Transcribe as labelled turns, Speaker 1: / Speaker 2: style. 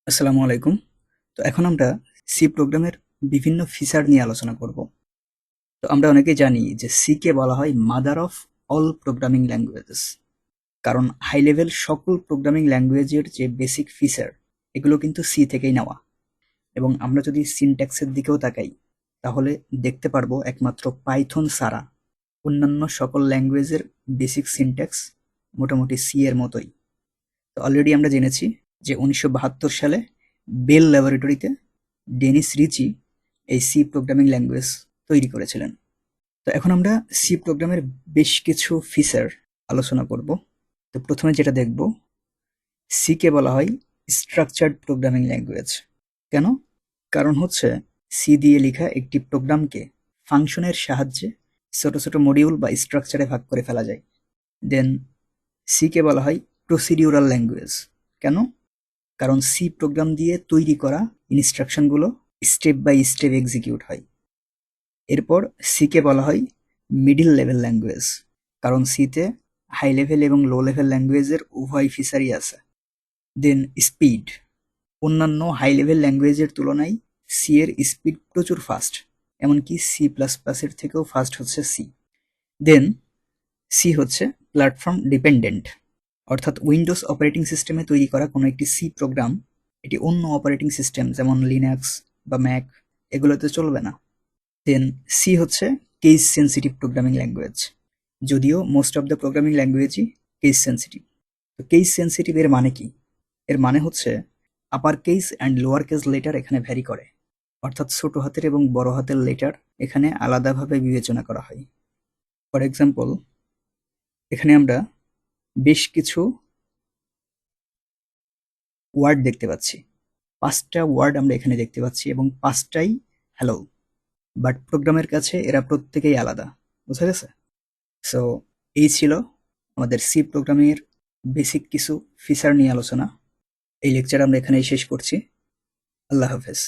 Speaker 1: আসসালামু আলাইকুম। তো এখন আমরা সি প্রোগ্রামের বিভিন্ন ফিচার নিয়ে আলোচনা করব। তো আমরা অনেকেই জানি যে সি কে বলা হয় mother of all programming languages. কারণ হাই লেভেল সকল প্রোগ্রামিং ল্যাঙ্গুয়েজের যে বেসিক ফিচার এগুলো কিন্তু সি থেকেই নেওয়া। এবং আমরা যদি সিনট্যাক্সের দিকেও তাকাই তাহলে দেখতে পারবো একমাত্র পাইথন ছাড়া অন্যান্য সকল ল্যাঙ্গুয়েজের বেসিক সিনট্যাক্স মোটামুটি সি এর মতোই। তো অলরেডি আমরা জেনেছি যে ১৯৭২ সালে বেল ল্যাবরেটরিতে ডেনিস রিচি এই সি প্রোগ্রামিং ল্যাঙ্গুয়েজ তৈরি করেছিলেন। তো এখন আমরা সি প্রোগ্রামের বেশ কিছু ফিচার আলোচনা করব। তো প্রথমে যেটা দেখব, সি কে বলা হয় স্ট্রাকচার্ড প্রোগ্রামিং ল্যাঙ্গুয়েজ। কেন? কারণ হচ্ছে সি দিয়ে লেখা একটি প্রোগ্রামকে ফাংশনের সাহায্যে ছোট ছোট মডিউল বা স্ট্রাকচারে ভাগ করে ফেলা যায়। দেন সি কে বলা হয় প্রসিডিউরাল ল্যাঙ্গুয়েজ। কেন? কারণ সি প্রোগ্রাম দিয়ে তৈরি করা ইনস্ট্রাকশনগুলো স্টেপ বাই স্টেপ এক্সিকিউট হয়। এরপর সি কে বলা হয় মিডল লেভেল ল্যাঙ্গুয়েজ। কারণ সিতে হাই লেভেল এবং লো লেভেল ল্যাঙ্গুয়েজের উভয় ফিচারই আছে। দেন স্পিড, অন্যান্য হাই লেভেল ল্যাঙ্গুয়েজের তুলনায় সি এর স্পিড প্রচুর ফাস্ট, এমনকি সি প্লাস প্লাসের থেকেও ফাস্ট হচ্ছে সি। দেন সি হচ্ছে প্ল্যাটফর্ম ডিপেন্ডেন্ট, অর্থাৎ উইন্ডোজ অপারেটিং সিস্টেমে তৈরি করা কোনো একটি সি প্রোগ্রাম এটি অন্য অপারেটিং সিস্টেম যেমন লিনাক্স বা ম্যাক এগুলোতে চলবে না। দেন সি হচ্ছে কেস সেন্সিটিভ প্রোগ্রামিং ল্যাঙ্গুয়েজ, যদিও মোস্ট অফ দ্য প্রোগ্রামিং ল্যাঙ্গুয়েজই কেস সেন্সিটিভ। তো কেস সেন্সিটিভ এর মানে কি? এর মানে হচ্ছে upper case and lower case letter এখানে ভ্যারি করে, অর্থাৎ ছোট হাতের এবং বড় হাতের লেটার এখানে আলাদাভাবে বিবেচনা করা হয়। ফর এক্সাম্পল, এখানে আমরা বেশ কিছু ওয়ার্ড দেখতে পাচ্ছি। ৫টা ওয়ার্ড আমরা এখানে দেখতে পাচ্ছি এবং ৫টাই হ্যালো, বাট প্রোগ্রামের কাছে এরা প্রত্যেকেই আলাদা। বুঝা গেছে? সো এই ছিল আমাদের সি প্রোগ্রামিংয়ের বেসিক কিছু ফিচার নিয়ে আলোচনা। এই লেকচার আমরা এখানেই শেষ করছি। আল্লাহ হাফেজ।